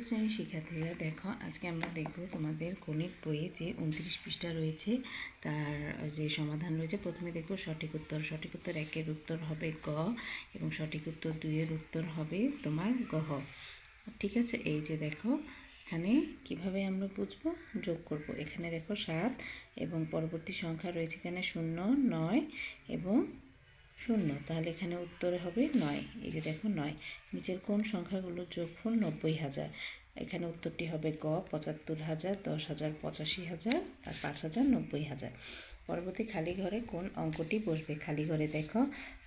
শ্রেণীর শিক্ষার্থীরা দেখো, আজকে আমরা দেখব তোমাদের গণিত বইয়ে যে 29 পৃষ্ঠা রয়েছে তার যে সমাধান রয়েছে। প্রথমে দেখব সঠিক উত্তর। সঠিক উত্তর 1-এর উত্তর হবে গ এবং সঠিক উত্তর 2-এর উত্তর হবে তোমার গহ। ঠিক আছে, এই যে দেখো এখানে কিভাবে আমরা বুঝবো, যোগ করব। এখানে দেখো 7 এবং পরবর্তী সংখ্যা রয়েছে এখানে 0, 9 এবং 0, তাহলে এখানে উত্তরে হবে 9। এই যে দেখো 9, নিচের কোন সংখ্যাগুলোর যোগফল 90,000? এখানে উত্তরটি হবে গ 75,000, 10,000 85,000 আর 5,000 90,000। পরবর্তী খালি ঘরে কোন অঙ্কটি বসবে? খালি ঘরে দেখো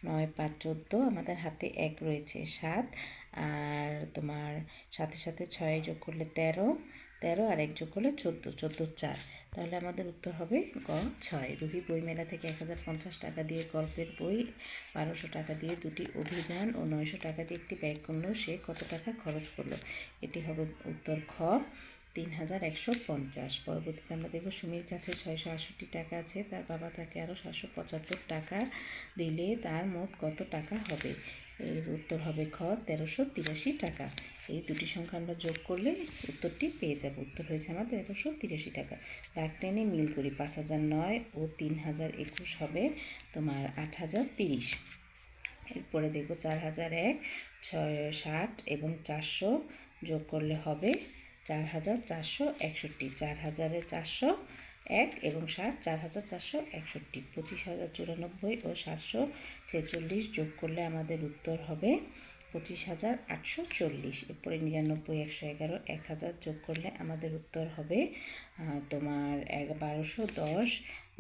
9, 5, 14, আমাদের হাতে 1 রয়েছে, 7 আর তোমার সাথে সাথে 6 যোগ করলে 13 আর 1 যোগ করলে 14, 14 4, তাহলে আমাদের উত্তর হবে গ 6। রুহি বই মেলা থেকে 1050 টাকা দিয়ে গল্পের বই, 1200 টাকা দিয়ে দুটি অভিধান ও 900 টাকা দিয়ে একটি ব্যাগ কিনলো। সে কত টাকা খরচ করলো? এটি হবে উত্তর খ 3150। পরবর্তীতে আমরা দেখব সুমির কাছে 668 টাকা আছে, তার বাবা তাকে আরও 775 টাকা দিলে তার মোট কত টাকা হবে? এর উত্তর হবে খ 1383 টাকা। এই দুটি সংখ্যা আমরা যোগ করলে উত্তরটি পেয়ে যাব। উত্তর হয়েছে আমাদের 1383 টাকা। দাগ টেনে মিল করি, 5009 ও 3021 হবে তোমার 8030। এরপরে দেখব 4001, 660 এবং 400 যোগ করলে হবে 4461। 4401 এবং 60, 4461। 25,094 ও 746 যোগ করলে আমাদের উত্তর হবে 25,840। এরপরে 99, 111, 1000 যোগ করলে আমাদের উত্তর হবে তোমার 1210,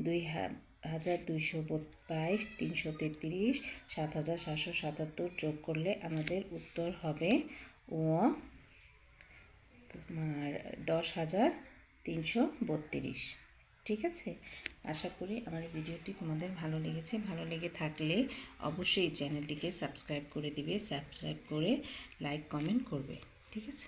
2222, 333, 7777 যোগ করলে আমাদের উত্তর হবে তোমার 10,332। ঠিক আছে, আশা করি আমার ভিডিওটি তোমাদের ভালো লেগেছে। ভালো লেগে থাকলে অবশ্যই চ্যানেলটিকে সাবস্ক্রাইব করে দিবে, সাবস্ক্রাইব করে লাইক কমেন্ট করবে। ঠিক আছে।